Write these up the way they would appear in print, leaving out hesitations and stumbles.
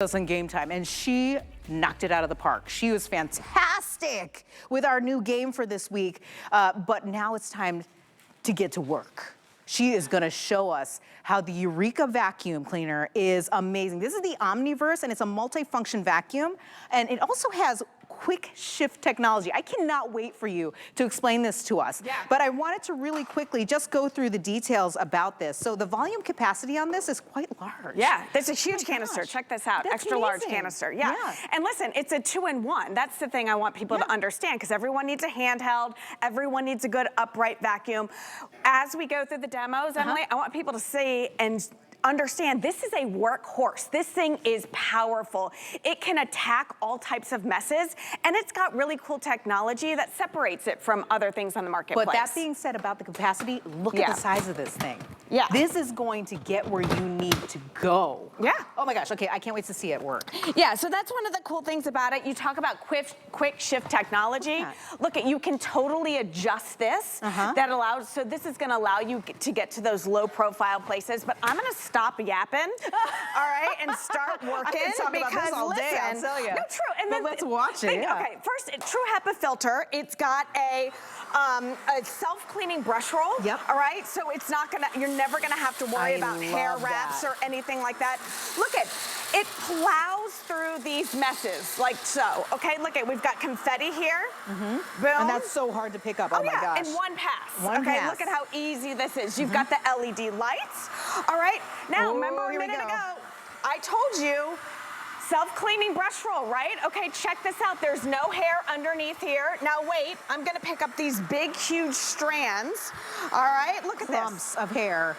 On game time, and she knocked it out of the park. She was fantastic with our new game for this week, but now it's time to get to work. She is gonna show us how the Eureka vacuum cleaner is amazing. This is the OmniVerse, and it's a multi-function vacuum, and it also has QuickShift Technology. I cannot wait for you to explain this to us. Yeah. But I wanted to really quickly just go through the details about this. So the volume capacity on this is quite large. Yeah, it's a huge canister. Gosh. Check this out, That's extra large amazing. canister. Yeah. And listen, it's a 2-in-1. That's the thing I want people to understand, because everyone needs a handheld, everyone needs a good upright vacuum. As we go through the demos, Emily, I want people to see and understand this is a workhorse. This thing is powerful. It can attack all types of messes, and it's got really cool technology that separates it from other things on the marketplace. But that being said about the capacity, look at the size of this thing. Yeah. This is going to get where you need to go. Yeah. Oh my gosh, okay, I can't wait to see it work. Yeah, so that's one of the cool things about it. You talk about quick shift technology. Look, you can totally adjust this. That allows, so this is gonna allow you to get to those low profile places, but I'm gonna stop yapping, all right, and start working. I can talk because about this all day, I'll tell you. No, true. And then let's watch it. Okay, first, true HEPA filter. It's got a self-cleaning brush roll. Yep. All right, so it's not gonna, you're never gonna have to worry about hair wraps or anything like that. Look at, it plows through these messes like so. Okay, look at, we've got confetti here. Boom. And that's so hard to pick up, oh my gosh. In one pass. One pass. Look at how easy this is. You've got the LED lights. All right, now remember a minute ago, I told you, self-cleaning brush roll, right? Okay, check this out. There's no hair underneath here. Now wait, I'm gonna pick up these big, huge strands. All right, look at Clumps this. of hair.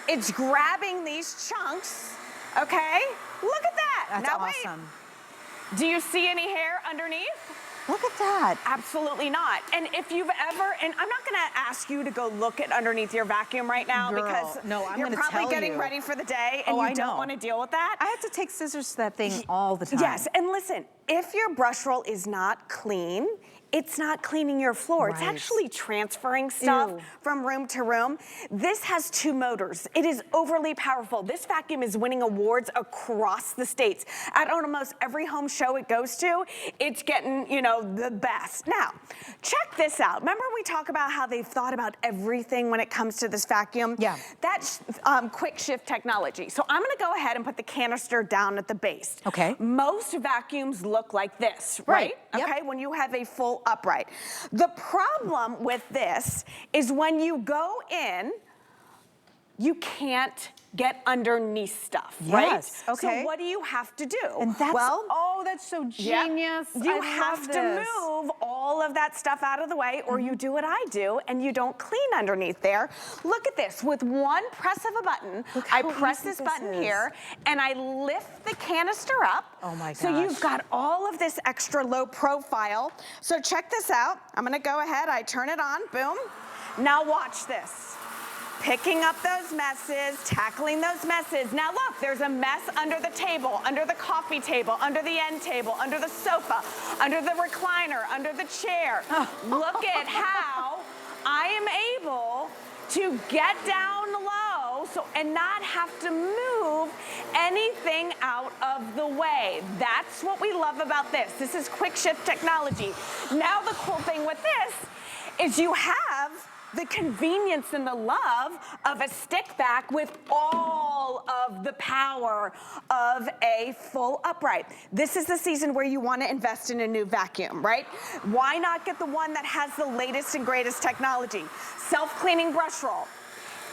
It's grabbing these chunks, okay? Look at that. That's now awesome. wait, do you see any hair underneath? Look at that. Absolutely not. And if you've ever, and I'm not gonna ask you to go look at underneath your vacuum right now, Girl, because no, I'm you're gonna probably tell getting you. ready for the day and you don't wanna deal with that. I have to take scissors to that thing all the time. Yes, and listen, if your brush roll is not clean, it's not cleaning your floor. It's actually transferring stuff from room to room. This has 2 motors. It is overly powerful. This vacuum is winning awards across the states. At almost every home show it goes to, it's getting, you know, the best. Now, check this out. Remember we talk about how they've thought about everything when it comes to this vacuum? Yeah. That's quick shift technology. So I'm gonna go ahead and put the canister down at the base. Okay. Most vacuums look like this, right? Yep. Okay, when you have a full upright. The problem with this is when you go in, you can't get underneath stuff, right? Okay. So what do you have to do? And that's, well, oh, that's so genius. you I have love to this. move all of that stuff out of the way, or you do what I do and you don't clean underneath there. Look at this, with one press of a button, I press this button here and I lift the canister up. Oh my gosh. So you've got all of this extra low profile. So check this out. I'm gonna go ahead, I turn it on, boom. Now watch this. Picking up those messes, tackling those messes. Now look, there's a mess under the table, under the coffee table, under the end table, under the sofa, under the recliner, under the chair. Look at how I am able to get down low and not have to move anything out of the way. That's what we love about this. This is quick shift technology. Now the cool thing with this is you have the convenience and the love of a stick vac with all of the power of a full upright. This is the season where you want to invest in a new vacuum, right? Why not get the one that has the latest and greatest technology? Self-cleaning brush roll,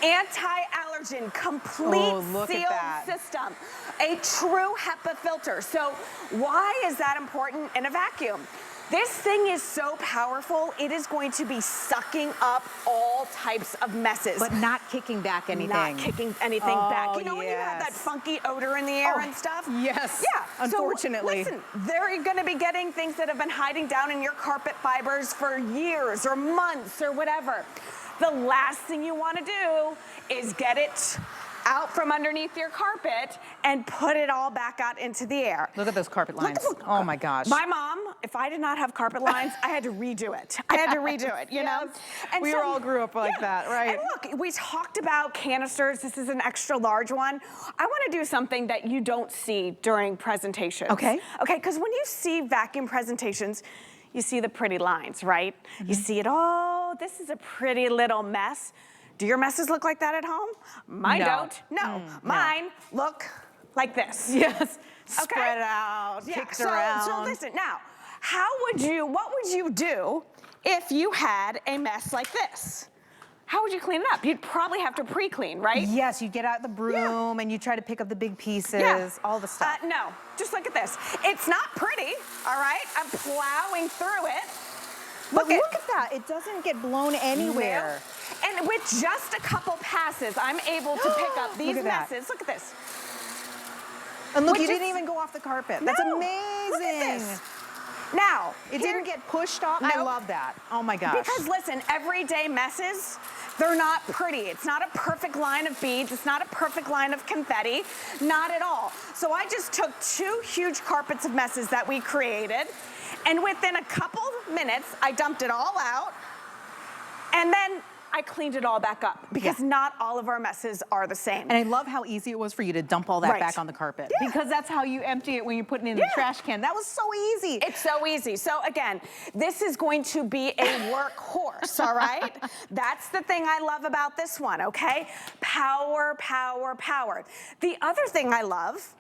anti-allergen, complete seal system, a true HEPA filter. So why is that important in a vacuum? This thing is so powerful, it is going to be sucking up all types of messes. But not kicking back anything. Not kicking anything back. You know when you have that funky odor in the air and stuff? Yes. Yeah. Unfortunately. So, listen, they're gonna be getting things that have been hiding down in your carpet fibers for years or months or whatever. The last thing you wanna do is get it out from underneath your carpet and put it all back out into the air. Look at those carpet lines. Oh my gosh. My mom, if I did not have carpet lines, I had to redo it. I had to redo it, you know? And we all grew up like that, right? And look, we talked about canisters. This is an extra large one. I want to do something that you don't see during presentations. Okay. Okay, because when you see vacuum presentations, you see the pretty lines, right? You see it, oh, this is a pretty little mess. Do your messes look like that at home? Mine don't. No, mine look like this. Yes. Spread out, kicked around. So listen, now, what would you do if you had a mess like this? How would you clean it up? You'd probably have to pre-clean, right? Yes, you get out the broom and you try to pick up the big pieces, all the stuff. No, just look at this. It's not pretty, all right? I'm plowing through it. But look at that, it doesn't get blown anywhere. No. And with just a couple passes, I'm able to pick up these messes. Look at this. And look, you didn't even go off the carpet. That's amazing. Look at this. Now, it didn't get pushed off. I love that. Oh my gosh. Because listen, everyday messes, they're not pretty. It's not a perfect line of beads. It's not a perfect line of confetti. Not at all. So I just took 2 huge carpets of messes that we created, and within a couple minutes, I dumped it all out, and then I cleaned it all back up because not all of our messes are the same. And I love how easy it was for you to dump all that back on the carpet because that's how you empty it when you're putting it in the trash can. That was so easy. It's so easy. So again, this is going to be a workhorse, all right? That's the thing I love about this one, okay? Power, power, power. The other thing I love,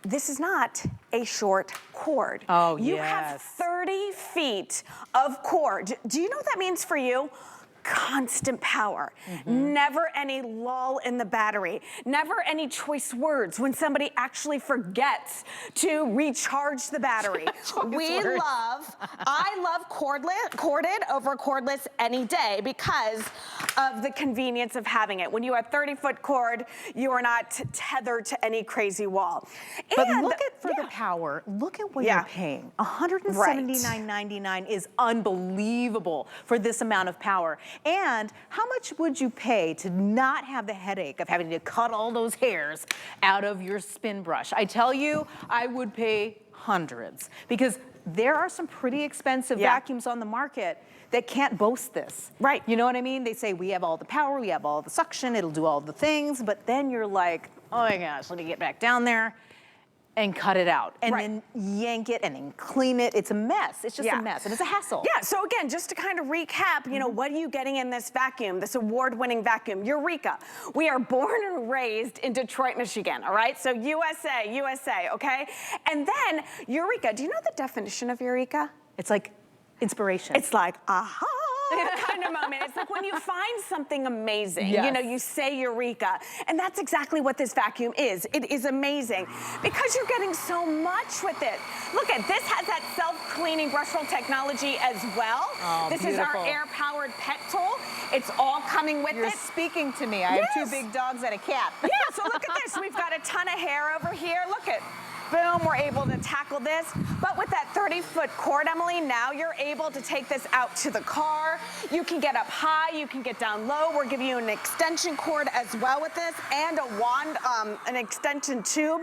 this is not a short cord. Oh, You have 30 feet of cord. Do you know what that means for you? Constant power, never any lull in the battery, never any choice words when somebody actually forgets to recharge the battery. I love corded over cordless any day because of the convenience of having it. When you have 30-foot cord, you are not tethered to any crazy wall. But look at the power, look at what you're paying. $179.99 is unbelievable for this amount of power. And how much would you pay to not have the headache of having to cut all those hairs out of your spin brush? I tell you, I would pay hundreds because there are some pretty expensive vacuums on the market that can't boast this. Right. You know what I mean? They say we have all the power, we have all the suction, it'll do all the things, but then you're like, oh my gosh, let me get back down there and cut it out, and then yank it, and then clean it. It's a mess. It's just a mess, and it's a hassle. Yeah, so again, just to kind of recap, you know, what are you getting in this vacuum, this award-winning vacuum? Eureka. We are born and raised in Detroit, Michigan, all right? So USA, okay? And then Eureka, do you know the definition of Eureka? It's like inspiration. It's like, aha. Kind of moment. It's like when you find something amazing, you know, you say Eureka. And that's exactly what this vacuum is. It is amazing because you're getting so much with it. Look at this, has that self-cleaning brush roll technology as well. Oh, this is our air-powered pet tool. It's all coming with it. You're speaking to me. I have 2 big dogs and a cat. Yeah, so look at this. We've got a ton of hair over here. Look at, boom, we're able to tackle this. But with that 30-foot cord, Emily, now you're able to take this out to the car. You can get up high, you can get down low. We're giving you an extension cord as well with this and a wand, an extension tube.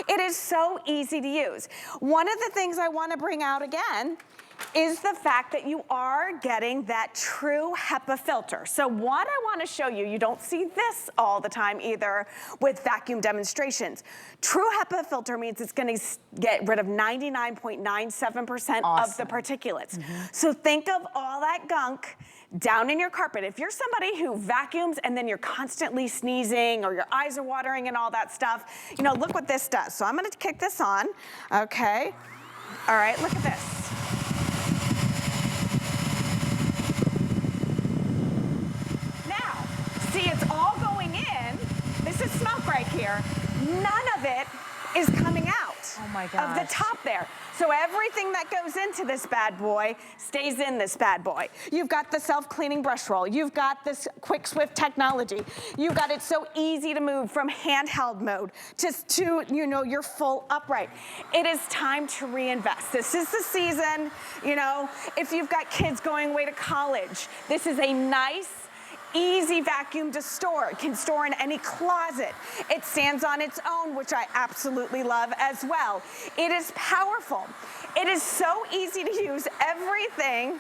It is so easy to use. One of the things I want to bring out again is the fact that you are getting that true HEPA filter. So what I want to show you, you don't see this all the time either with vacuum demonstrations. True HEPA filter means it's going to get rid of 99.97% of the particulates. So think of all that gunk down in your carpet. If you're somebody who vacuums and then you're constantly sneezing or your eyes are watering and all that stuff, you know, look what this does. So I'm going to kick this on, okay? All right, look at this. See, it's all going in. This is smoke right here. None of it is coming out of the top there. So everything that goes into this bad boy stays in this bad boy. You've got the self-cleaning brush roll. You've got this QuickShift technology. You've got it so easy to move from handheld mode to you know, your full upright. It is time to reinvest. This is the season, you know, if you've got kids going away to college, this is a nice, easy vacuum to store. It can store in any closet. It stands on its own, which I absolutely love as well. It is powerful. It is so easy to use. Everything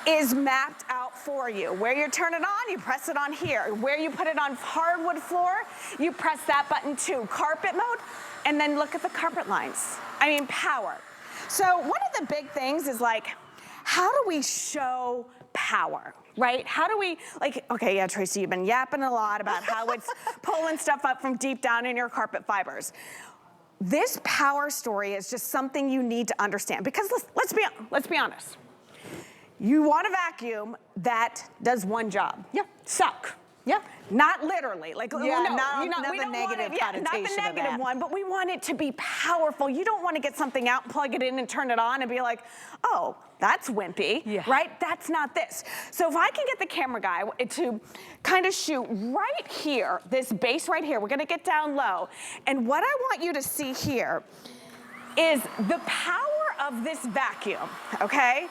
is mapped out for you. Where you turn it on, you press it on here. Where you put it on hardwood floor, you press that button too. Carpet mode, and then look at the carpet lines. I mean, power. So one of the big things is like, how do we show power, right? How do we, like, okay, yeah, Tracy, you've been yapping a lot about how it's pulling stuff up from deep down in your carpet fibers. This power story is just something you need to understand, because let's be honest. You want a vacuum that does one job. Yeah. Suck. Yeah. Not literally, like, yeah, no, not we the don't negative want it, connotation not the of negative that. one, but we want it to be powerful. You don't want to get something out and plug it in and turn it on and be like, oh, that's wimpy, right? That's not this. So if I can get the camera guy to kind of shoot right here, this base right here, we're gonna get down low, and what I want you to see here is the power of this vacuum, okay?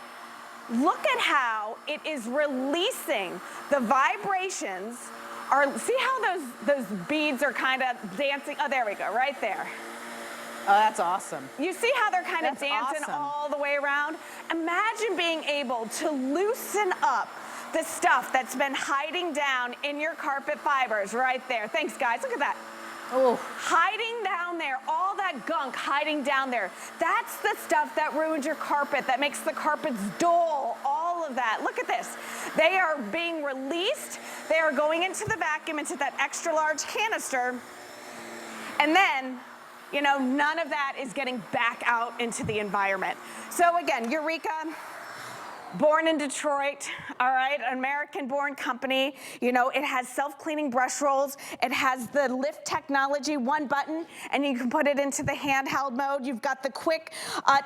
Look at how it is releasing the vibrations. See how those beads are kind of dancing? Oh, there we go, right there. Oh, that's awesome. You see how they're kind of That's dancing awesome. all the way around? Imagine being able to loosen up the stuff that's been hiding down in your carpet fibers right there. Thanks, guys. Look at that. Oh. Hiding down there, all that gunk hiding down there. That's the stuff that ruins your carpet, that makes the carpets dull, all of that. Look at this. They are being released. They are going into the vacuum, into that extra large canister. And then, you know, none of that is getting back out into the environment. So again, Eureka, born in Detroit, all right, an American-born company. You know, it has self-cleaning brush rolls. It has the lift technology, one button, and you can put it into the handheld mode. You've got the quick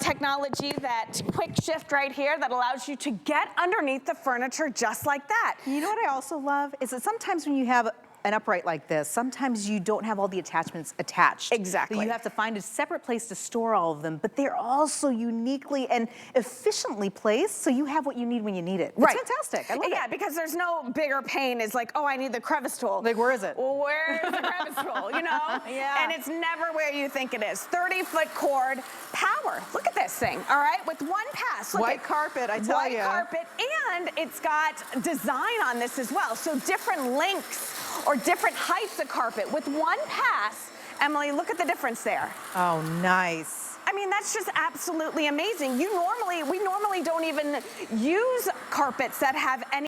technology, that quick shift right here that allows you to get underneath the furniture just like that. You know what I also love is that sometimes when you have an upright like this, sometimes you don't have all the attachments attached. Exactly. So you have to find a separate place to store all of them, but they're also uniquely and efficiently placed, so you have what you need when you need it. Right. It's fantastic. I love it. Yeah, because there's no bigger pain is like, oh, I need the crevice tool. Like, where is it? Well, where's the crevice tool, you know? Yeah. And it's never where you think it is. 30-foot cord, power. Look at this thing, all right? With one pass. Look White at carpet, I tell you. White carpet, and it's got design on this as well. So different lengths or different heights of carpet. With one pass, Emily, look at the difference there. Oh, nice. I mean, that's just absolutely amazing. We normally don't even use carpets that have any